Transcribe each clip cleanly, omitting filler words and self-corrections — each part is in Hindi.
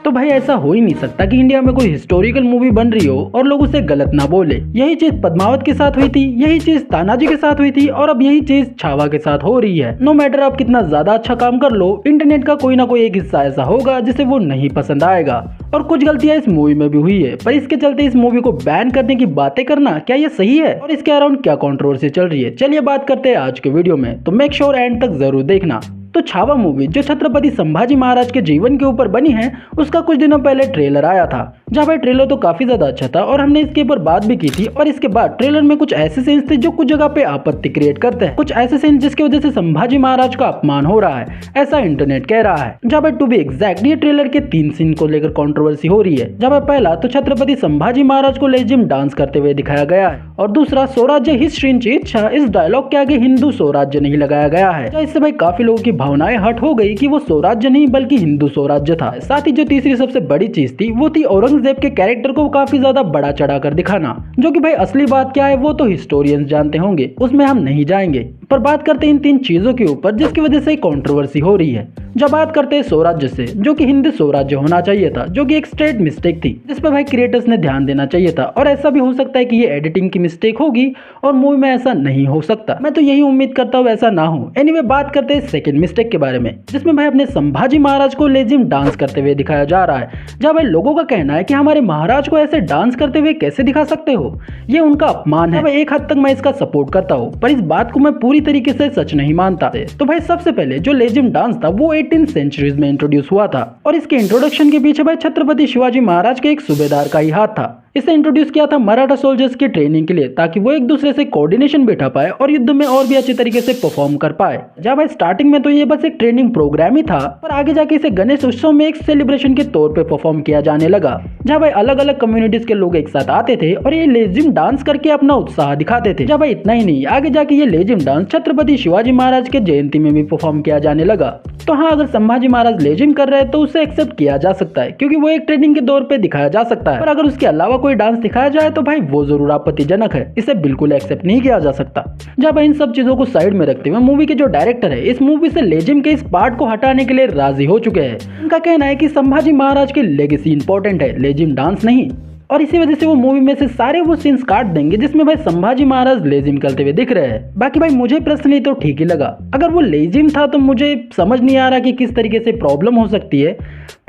तो भाई ऐसा हो ही नहीं सकता कि इंडिया में कोई हिस्टोरिकल मूवी बन रही हो और लोग उसे गलत ना बोले। यही चीज पद्मावत के साथ हुई थी, यही चीज तानाजी के साथ हुई थी और अब यही चीज छावा के साथ हो रही है। नो मैटर आप कितना ज्यादा अच्छा काम कर लो, इंटरनेट का कोई ना कोई एक हिस्सा ऐसा होगा जिसे वो नहीं पसंद आएगा। और कुछ गलतियां इस मूवी में भी हुई है, पर इसके चलते इस मूवी को बैन करने की बातें करना क्या ये सही है और इसके अराउंड क्या कंट्रोवर्सी चल रही है, चलिए बात करते हैं आज के वीडियो में। तो मेक श्योर एंड तक जरूर देखना। तो छावा मूवी जो छत्रपति संभाजी महाराज के जीवन के ऊपर बनी है, उसका कुछ दिनों पहले ट्रेलर आया था। जहाँ भाई ट्रेलर तो काफी ज्यादा अच्छा था और हमने इसके ऊपर बात भी की थी। और इसके बाद ट्रेलर में कुछ ऐसे सीन्स थे जो कुछ जगह पे आपत्ति क्रिएट करते हैं, कुछ ऐसे सीन्स जिसकी वजह से संभाजी महाराज का अपमान हो रहा है, ऐसा इंटरनेट कह रहा है। जहाँ भाई टू बी एग्जैक्ट ये ट्रेलर के 3 सीन को लेकर कंट्रोवर्सी हो रही है। जहाँ भाई पहला तो छत्रपति संभाजी महाराज को लेजिम डांस करते हुए दिखाया गया है और दूसरा स्वराज्य ही श्रींची इच्छा, इस डायलॉग के आगे हिंदू स्वराज्य नहीं लगाया गया है। इससे भाई काफी लोगों की भावनाएं हट हो गई कि वो स्वराज्य नहीं बल्कि हिंदू स्वराज्य था। साथ ही जो तीसरी सबसे बड़ी चीज थी वो थी औरंगजेब के कैरेक्टर को काफी ज्यादा बड़ा चढ़ाकर दिखाना, जो कि भाई असली बात क्या है वो तो हिस्टोरियंस जानते होंगे, उसमें हम नहीं जाएंगे। पर बात करते हैं इन 3 चीजों के ऊपर जिसकी वजह से कंट्रोवर्सी हो रही है। जब बात करते हैं स्वराज्य से, जो कि हिंदी स्वराज्य होना चाहिए था, जो कि एक स्ट्रेट मिस्टेक थी जिस पर भाई क्रिएटर्स ने ध्यान देना चाहिए था। और ऐसा भी हो सकता है कि ये एडिटिंग की मिस्टेक होगी और मूवी में ऐसा नहीं हो सकता। मैं तो यही उम्मीद करता हूँ ऐसा ना हो। एनीवे बात करते हैं सेकंड मिस्टेक के बारे में, जिसमें भाई अपने संभाजी महाराज को लेजिम डांस करते हुए दिखाया जा रहा है। जहाँ भाई लोगों का कहना है कि हमारे महाराज को ऐसे डांस करते हुए कैसे दिखा सकते हो, ये उनका अपमान है। एक हद तक मैं इसका सपोर्ट करता हूँ, पर इस बात को मैं पूरी तरीके से सच नहीं मानता। तो भाई सबसे पहले जो लेजिम डांस था वो 18th सेंचुरीज में इंट्रोड्यूस हुआ था और इसके इंट्रोडक्शन के पीछे भाई छत्रपति शिवाजी महाराज के एक सूबेदार का ही हाथ था। इसे इंट्रोड्यूस किया था मराठा सोल्जर्स की ट्रेनिंग के लिए, ताकि वो एक दूसरे से कोऑर्डिनेशन बैठा पाए और युद्ध में और भी अच्छे तरीके से परफॉर्म कर पाए। जहाँ भाई स्टार्टिंग में तो ये बस एक ट्रेनिंग प्रोग्राम ही था, पर आगे जाके इसे गणेश उत्सव में एक सेलिब्रेशन के तौर पे परफॉर्म किया जाने लगा। जहाँ भाई अलग अलग कम्युनिटीज के लोग एक साथ आते थे और ये लेजिम डांस करके अपना उत्साह दिखाते थे। जहाँ भाई इतना ही नहीं, आगे जाके ये लेजिम डांस छत्रपति शिवाजी महाराज के जयंती में भी परफॉर्म किया जाने लगा। तो हाँ, अगर संभाजी महाराज लेजिम कर रहे हैं तो उसे एक्सेप्ट किया जा सकता है, क्योंकि वो एक ट्रेनिंग के दौर पे दिखाया जा सकता है। पर अगर उसके अलावा कोई डांस दिखाया जाए तो भाई वो जरूर आपत्तिजनक है, इसे बिल्कुल एक्सेप्ट नहीं किया जा सकता। जब इन सब चीजों को साइड में रखते हुए मूवी के जो डायरेक्टर है इस मूवी से लेजिम के इस पार्ट को हटाने के लिए राजी हो चुके हैं। उनका कहना है कि संभाजी महाराज की लेगेसी इंपॉर्टेंट है, लेजिम डांस नहीं। और इसी वजह से वो मूवी में से सारे वो सीन्स काट देंगे जिसमें भाई संभाजी महाराज लेजिम करते हुए दिख रहे हैं। बाकी भाई मुझे पर्सनली तो ठीक ही लगा। अगर वो लेजिम था तो मुझे समझ नहीं आ रहा कि किस तरीके से प्रॉब्लम हो सकती है,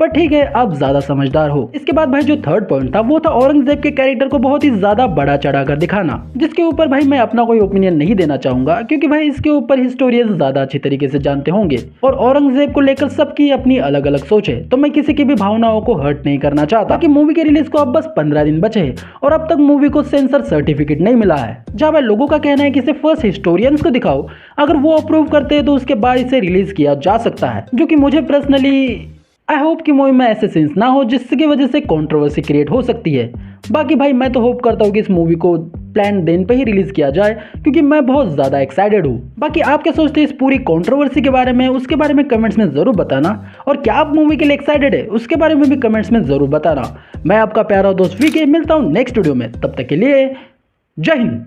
पर ठीक है, आप ज्यादा समझदार हो। इसके बाद भाई जो थर्ड पॉइंट था वो था औरंगजेब के कैरेक्टर को बहुत ही ज्यादा बड़ा चढ़ाकर दिखाना, जिसके ऊपर भाई मैं अपना कोई ओपिनियन नहीं देना चाहूंगा, क्योंकि भाई इसके ऊपर हिस्टोरियंस ज्यादा अच्छी तरीके से जानते होंगे और औरंगजेब को लेकर सबकी अपनी अलग अलग सोच है। तो मैं किसी की भी भावनाओं को हर्ट नहीं करना चाहता कि मूवी के रिलीज को अब बस 15 दिन बचे हैं और अब तक मूवी को सेंसर सर्टिफिकेट नहीं मिला है। जहाँ भाई लोगों का कहना है कि इसे फर्स्ट हिस्टोरियंस को दिखाओ, अगर वो अप्रूव करते हैं तो उसके बाद इसे रिलीज किया जा सकता है, जो कि मुझे पर्सनली आई होप कि मूवी में ऐसे सीन्स ना हो जिसकी वजह से कंट्रोवर्सी क्रिएट हो सकती है। बाकी भाई मैं तो होप करता हूँ कि इस मूवी को प्लान दिन पे ही रिलीज किया जाए, क्योंकि मैं बहुत ज्यादा एक्साइटेड हूँ। बाकी आप क्या सोचते हैं इस पूरी कंट्रोवर्सी के बारे में, उसके बारे में कमेंट्स में जरूर बताना। और क्या आप मूवी के लिए एक्साइटेड है उसके बारे में भी कमेंट्स में जरूर बताना। मैं आपका प्यारा दोस्त वीके मिलता हूँ नेक्स्ट वीडियो में, तब तक के लिए जय हिंद।